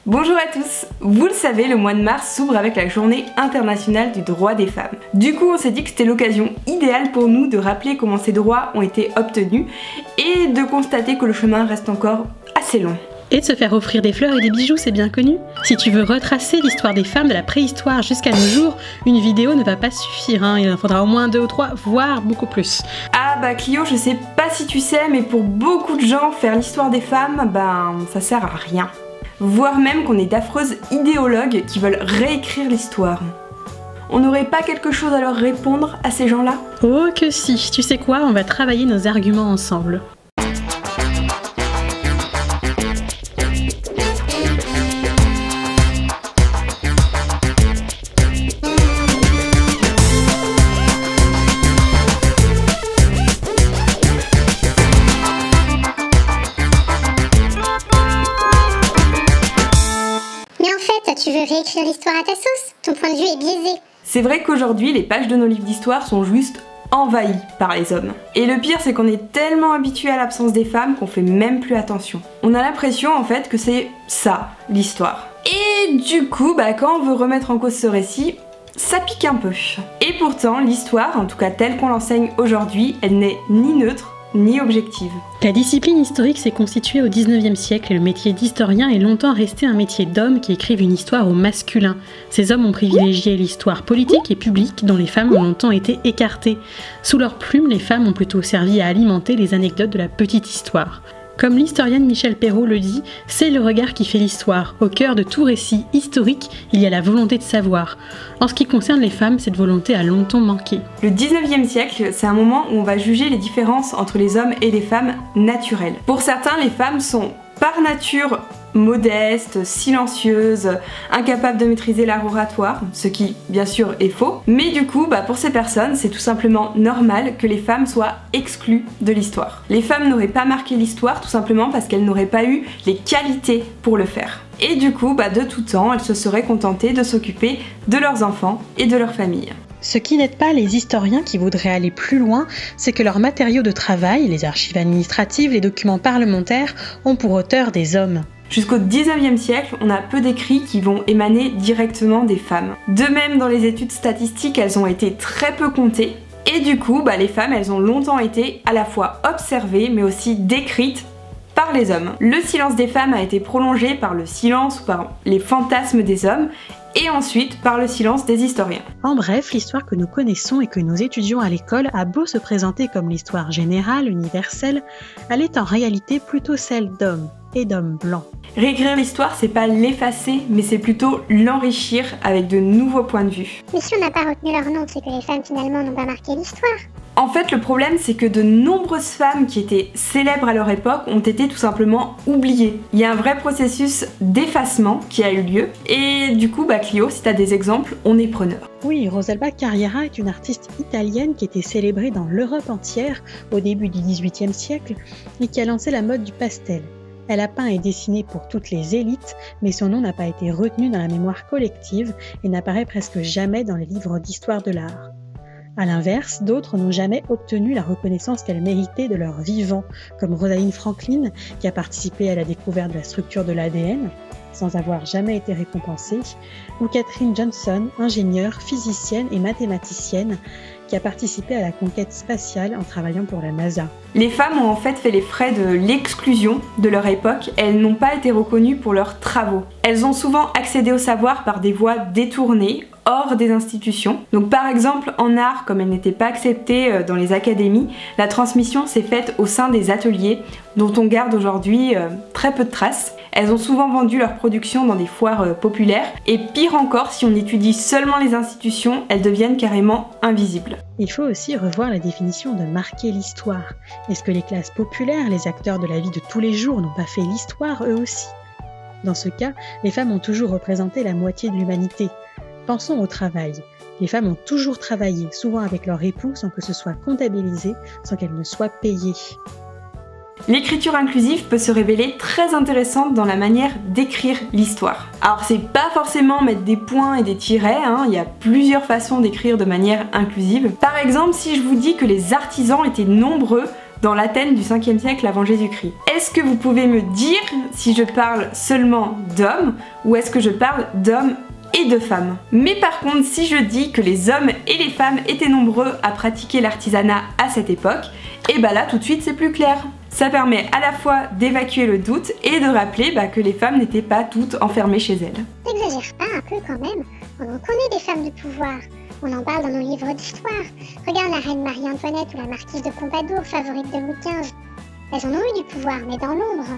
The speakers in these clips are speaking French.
Bonjour à tous. Vous le savez, le mois de mars s'ouvre avec la journée internationale du droit des femmes. Du coup, on s'est dit que c'était l'occasion idéale pour nous de rappeler comment ces droits ont été obtenus et de constater que le chemin reste encore assez long. Et de se faire offrir des fleurs et des bijoux, c'est bien connu. Si tu veux retracer l'histoire des femmes de la préhistoire jusqu'à nos jours, une vidéo ne va pas suffire, hein. Il en faudra au moins 2 ou 3, voire beaucoup plus. Ah bah Clio, je sais pas si tu sais, mais pour beaucoup de gens, faire l'histoire des femmes, ça sert à rien. Voire même qu'on est d'affreuses idéologues qui veulent réécrire l'histoire. On n'aurait pas quelque chose à leur répondre à ces gens-là? Oh que si, tu sais quoi, on va travailler nos arguments ensemble. Tu veux réécrire l'histoire à ta sauce? Ton point de vue est biaisé. C'est vrai qu'aujourd'hui, les pages de nos livres d'histoire sont juste envahies par les hommes. Et le pire, c'est qu'on est tellement habitué à l'absence des femmes qu'on fait même plus attention. On a l'impression en fait que c'est ça, l'histoire. Et du coup, quand on veut remettre en cause ce récit, ça pique un peu. Et pourtant, l'histoire, en tout cas telle qu'on l'enseigne aujourd'hui, elle n'est ni neutre, ni objective. La discipline historique s'est constituée au 19e siècle et le métier d'historien est longtemps resté un métier d'hommes qui écrivent une histoire au masculin. Ces hommes ont privilégié l'histoire politique et publique dont les femmes ont longtemps été écartées. Sous leur plume, les femmes ont plutôt servi à alimenter les anecdotes de la petite histoire. Comme l'historienne Michel Perrault le dit, c'est le regard qui fait l'histoire. Au cœur de tout récit historique, il y a la volonté de savoir. En ce qui concerne les femmes, cette volonté a longtemps manqué. Le 19e siècle, c'est un moment où on va juger les différences entre les hommes et les femmes naturelles. Pour certains, les femmes sont par nature modestes, silencieuses, incapables de maîtriser l'art oratoire, ce qui bien sûr est faux, mais du coup pour ces personnes c'est tout simplement normal que les femmes soient exclues de l'histoire. Les femmes n'auraient pas marqué l'histoire tout simplement parce qu'elles n'auraient pas eu les qualités pour le faire. Et du coup de tout temps elles se seraient contentées de s'occuper de leurs enfants et de leur famille. Ce qui n'aide pas les historiens qui voudraient aller plus loin, c'est que leurs matériaux de travail, les archives administratives, les documents parlementaires, ont pour auteur des hommes. Jusqu'au 19e siècle, on a peu d'écrits qui vont émaner directement des femmes. De même, dans les études statistiques, elles ont été très peu comptées. Et du coup, les femmes, elles ont longtemps été à la fois observées, mais aussi décrites par les hommes. Le silence des femmes a été prolongé par le silence ou par les fantasmes des hommes, et ensuite par le silence des historiens. En bref, l'histoire que nous connaissons et que nous étudions à l'école a beau se présenter comme l'histoire générale, universelle, elle est en réalité plutôt celle d'hommes et d'hommes blancs. Réécrire l'histoire, c'est pas l'effacer, mais c'est plutôt l'enrichir avec de nouveaux points de vue. Mais si on n'a pas retenu leur nom, c'est que les femmes finalement n'ont pas marqué l'histoire. En fait, le problème, c'est que de nombreuses femmes qui étaient célèbres à leur époque ont été tout simplement oubliées. Il y a un vrai processus d'effacement qui a eu lieu, et du coup, Clio, si t'as des exemples, on est preneur. Oui, Rosalba Carriera est une artiste italienne qui était célébrée dans l'Europe entière au début du XVIIIe siècle et qui a lancé la mode du pastel. Elle a peint et dessiné pour toutes les élites, mais son nom n'a pas été retenu dans la mémoire collective et n'apparaît presque jamais dans les livres d'histoire de l'art. A l'inverse, d'autres n'ont jamais obtenu la reconnaissance qu'elles méritaient de leur vivant, comme Rosalind Franklin, qui a participé à la découverte de la structure de l'ADN, sans avoir jamais été récompensée, ou Katherine Johnson, ingénieure, physicienne et mathématicienne, qui a participé à la conquête spatiale en travaillant pour la NASA. Les femmes ont en fait les frais de l'exclusion de leur époque, elles n'ont pas été reconnues pour leurs travaux. Elles ont souvent accédé au savoir par des voies détournées, hors des institutions. Donc par exemple en art, comme elles n'étaient pas acceptées dans les académies, la transmission s'est faite au sein des ateliers dont on garde aujourd'hui très peu de traces. Elles ont souvent vendu leurs productions dans des foires populaires et pire encore, si on étudie seulement les institutions, elles deviennent carrément invisibles. Il faut aussi revoir la définition de marquer l'histoire. Est-ce que les classes populaires, les acteurs de la vie de tous les jours n'ont pas fait l'histoire eux aussi? Dans ce cas, les femmes ont toujours représenté la moitié de l'humanité. Pensons au travail. Les femmes ont toujours travaillé, souvent avec leur époux, sans que ce soit comptabilisé, sans qu'elles ne soient payées. L'écriture inclusive peut se révéler très intéressante dans la manière d'écrire l'histoire. Alors c'est pas forcément mettre des points et des tirets, il y a plusieurs façons d'écrire de manière inclusive. Par exemple, si je vous dis que les artisans étaient nombreux dans l'Athènes du 5e siècle avant Jésus-Christ. Est-ce que vous pouvez me dire si je parle seulement d'hommes ou est-ce que je parle d'hommes et de femmes? Mais par contre, si je dis que les hommes et les femmes étaient nombreux à pratiquer l'artisanat à cette époque, et bah là tout de suite c'est plus clair. Ça permet à la fois d'évacuer le doute et de rappeler que les femmes n'étaient pas toutes enfermées chez elles. N'exagère pas un peu quand même, on en connaît des femmes de pouvoir. On en parle dans nos livres d'histoire. Regarde la reine Marie-Antoinette ou la marquise de Pompadour, favorite de Louis XV. Elles en ont eu du pouvoir, mais dans l'ombre.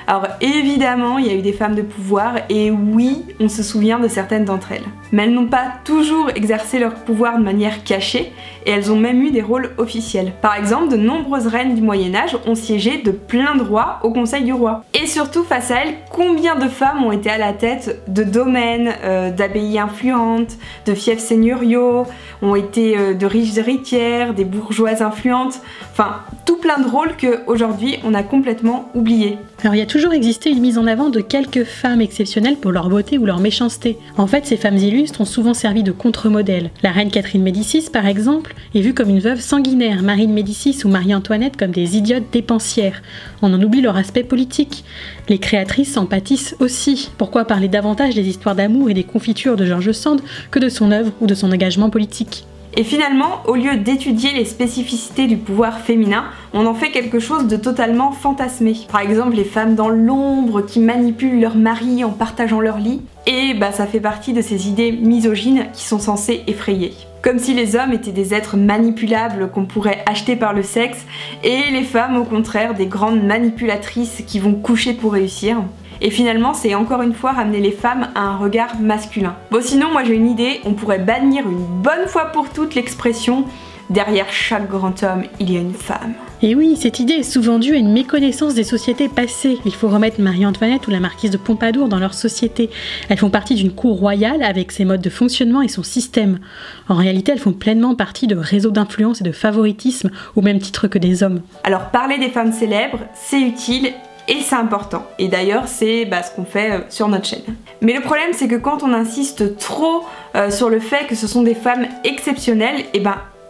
Alors évidemment, il y a eu des femmes de pouvoir et oui, on se souvient de certaines d'entre elles. Mais elles n'ont pas toujours exercé leur pouvoir de manière cachée et elles ont même eu des rôles officiels. Par exemple, de nombreuses reines du Moyen-Âge ont siégé de plein droit au Conseil du roi. Et surtout face à elles, combien de femmes ont été à la tête de domaines, d'abbayes influentes, de fiefs seigneuriaux, ont été de riches héritières, des bourgeoises influentes, enfin tout plein de rôles qu'aujourd'hui on a complètement oubliés. Alors il y a toujours existé une mise en avant de quelques femmes exceptionnelles pour leur beauté ou leur méchanceté. En fait, ces femmes illustres ont souvent servi de contre-modèle. La reine Catherine Médicis, par exemple, est vue comme une veuve sanguinaire, Marie de Médicis ou Marie-Antoinette comme des idiotes dépensières. On en oublie leur aspect politique. Les créatrices en pâtissent aussi. Pourquoi parler davantage des histoires d'amour et des confitures de George Sand que de son œuvre ou de son engagement politique? Et finalement, au lieu d'étudier les spécificités du pouvoir féminin, on en fait quelque chose de totalement fantasmé. Par exemple, les femmes dans l'ombre qui manipulent leur mari en partageant leur lit. Et ça fait partie de ces idées misogynes qui sont censées effrayer. Comme si les hommes étaient des êtres manipulables qu'on pourrait acheter par le sexe, et les femmes au contraire des grandes manipulatrices qui vont coucher pour réussir. Et finalement, c'est encore une fois ramener les femmes à un regard masculin. Bon, sinon, moi j'ai une idée, on pourrait bannir une bonne fois pour toutes l'expression « derrière chaque grand homme, il y a une femme ». Et oui, cette idée est souvent due à une méconnaissance des sociétés passées. Il faut remettre Marie-Antoinette ou la marquise de Pompadour dans leur société. Elles font partie d'une cour royale avec ses modes de fonctionnement et son système. En réalité, elles font pleinement partie de réseaux d'influence et de favoritisme au même titre que des hommes. Alors parler des femmes célèbres, c'est utile et c'est important. Et d'ailleurs, c'est ce qu'on fait sur notre chaîne. Mais le problème, c'est que quand on insiste trop sur le fait que ce sont des femmes exceptionnelles,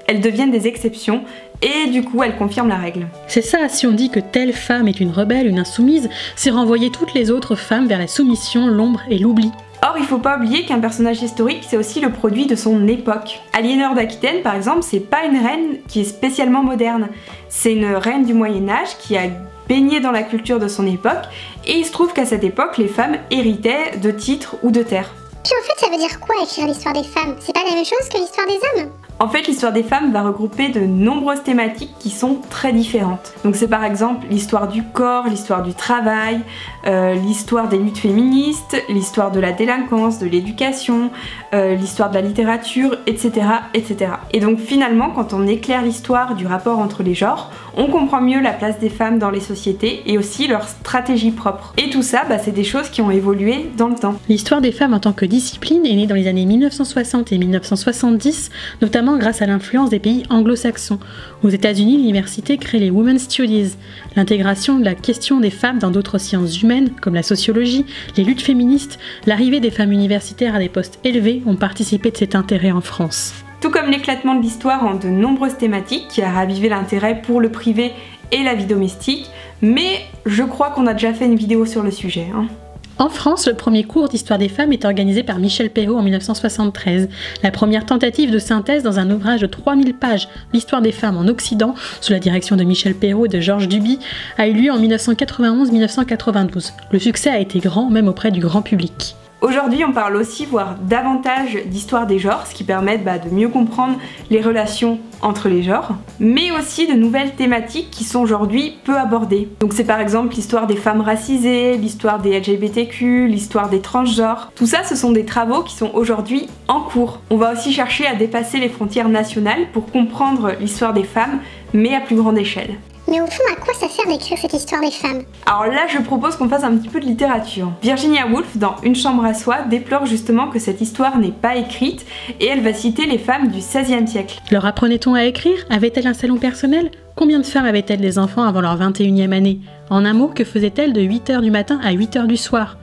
elles deviennent des exceptions et du coup elles confirment la règle. C'est ça, si on dit que telle femme est une rebelle, une insoumise, c'est renvoyer toutes les autres femmes vers la soumission, l'ombre et l'oubli. Or, il faut pas oublier qu'un personnage historique, c'est aussi le produit de son époque. Aliénor d'Aquitaine, par exemple, c'est pas une reine qui est spécialement moderne. C'est une reine du Moyen-Âge qui a baigné dans la culture de son époque, et il se trouve qu'à cette époque, les femmes héritaient de titres ou de terres. Puis en fait, ça veut dire quoi écrire l'histoire des femmes? C'est pas la même chose que l'histoire des hommes? En fait, l'histoire des femmes va regrouper de nombreuses thématiques qui sont très différentes. Donc c'est par exemple l'histoire du corps, l'histoire du travail, l'histoire des luttes féministes, l'histoire de la délinquance, de l'éducation, l'histoire de la littérature, etc., etc. Et donc finalement, quand on éclaire l'histoire du rapport entre les genres, on comprend mieux la place des femmes dans les sociétés et aussi leur stratégie propre. Et tout ça, c'est des choses qui ont évolué dans le temps. L'histoire des femmes en tant que discipline est née dans les années 1960 et 1970, notamment grâce à l'influence des pays anglo-saxons. Aux États-Unis, l'université crée les Women's Studies, l'intégration de la question des femmes dans d'autres sciences humaines, comme la sociologie, les luttes féministes, l'arrivée des femmes universitaires à des postes élevés ont participé de cet intérêt en France. Tout comme l'éclatement de l'histoire en de nombreuses thématiques qui a ravivé l'intérêt pour le privé et la vie domestique, mais je crois qu'on a déjà fait une vidéo sur le sujet. En France, le premier cours d'histoire des femmes est organisé par Michel Perrault en 1973. La première tentative de synthèse dans un ouvrage de 3000 pages, L'histoire des femmes en Occident, sous la direction de Michel Perrault et de Georges Duby, a eu lieu en 1991-1992. Le succès a été grand, même auprès du grand public. Aujourd'hui, on parle aussi, voire davantage, d'histoire des genres, ce qui permet de mieux comprendre les relations entre les genres, mais aussi de nouvelles thématiques qui sont aujourd'hui peu abordées. Donc c'est par exemple l'histoire des femmes racisées, l'histoire des LGBTQ, l'histoire des transgenres. Tout ça, ce sont des travaux qui sont aujourd'hui en cours. On va aussi chercher à dépasser les frontières nationales pour comprendre l'histoire des femmes, mais à plus grande échelle. Mais au fond, à quoi ça sert d'écrire cette histoire des femmes? Alors là, je propose qu'on fasse un petit peu de littérature. Virginia Woolf, dans Une chambre à soi, déplore justement que cette histoire n'est pas écrite et elle va citer les femmes du XVIe siècle. Leur apprenait-on à écrire? Avait-elle un salon personnel? Combien de femmes avaient-elles des enfants avant leur 21e année? En un mot, que faisaient-elles de 8h du matin à 8h du soir?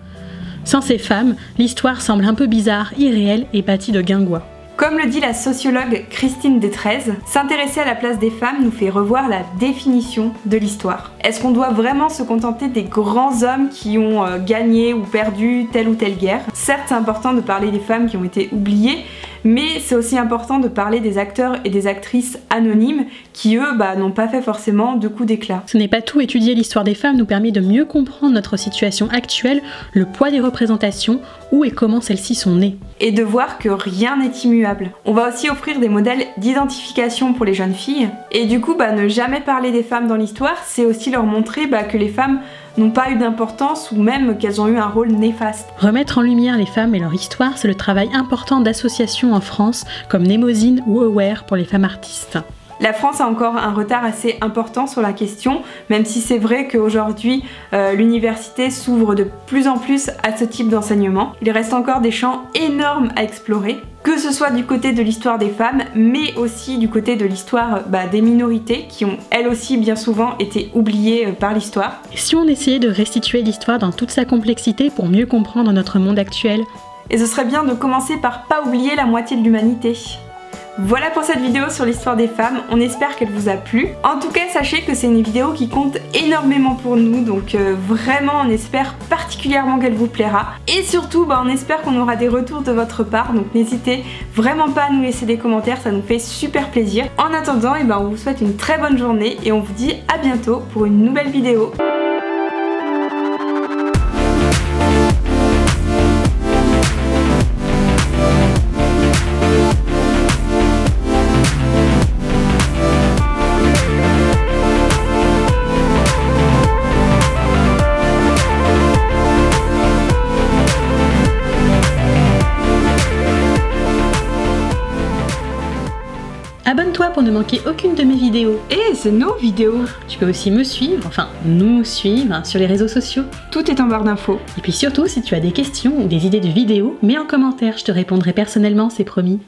Sans ces femmes, l'histoire semble un peu bizarre, irréelle et bâtie de guingois. Comme le dit la sociologue Christine Detrez, s'intéresser à la place des femmes nous fait revoir la définition de l'histoire. Est-ce qu'on doit vraiment se contenter des grands hommes qui ont gagné ou perdu telle ou telle guerre? Certes, c'est important de parler des femmes qui ont été oubliées, mais c'est aussi important de parler des acteurs et des actrices anonymes qui, eux, n'ont pas fait forcément de coups d'éclat. Ce n'est pas tout, étudier l'histoire des femmes nous permet de mieux comprendre notre situation actuelle, le poids des représentations, où et comment celles-ci sont nées. Et de voir que rien n'est immuable. On va aussi offrir des modèles d'identification pour les jeunes filles. Et du coup, ne jamais parler des femmes dans l'histoire, c'est aussi leur montrer que les femmes n'ont pas eu d'importance ou même qu'elles ont eu un rôle néfaste. Remettre en lumière les femmes et leur histoire, c'est le travail important d'associations en France comme Némosine ou Aware pour les femmes artistes. La France a encore un retard assez important sur la question, même si c'est vrai qu'aujourd'hui l'université s'ouvre de plus en plus à ce type d'enseignement. Il reste encore des champs énormes à explorer, que ce soit du côté de l'histoire des femmes, mais aussi du côté de l'histoire des minorités qui ont elles aussi bien souvent été oubliées par l'histoire. Si on essayait de restituer l'histoire dans toute sa complexité pour mieux comprendre notre monde actuel? Et ce serait bien de commencer par pas oublier la moitié de l'humanité. Voilà pour cette vidéo sur l'histoire des femmes, on espère qu'elle vous a plu. En tout cas, sachez que c'est une vidéo qui compte énormément pour nous, donc vraiment on espère particulièrement qu'elle vous plaira. Et surtout, on espère qu'on aura des retours de votre part, donc n'hésitez vraiment pas à nous laisser des commentaires, ça nous fait super plaisir. En attendant, on vous souhaite une très bonne journée et on vous dit à bientôt pour une nouvelle vidéo. Abonne-toi pour ne manquer aucune de mes vidéos. Et c'est nos vidéos. Tu peux aussi me suivre, enfin nous suivre sur les réseaux sociaux. Tout est en barre d'infos. Et puis surtout, si tu as des questions ou des idées de vidéos, mets en commentaire, je te répondrai personnellement, c'est promis.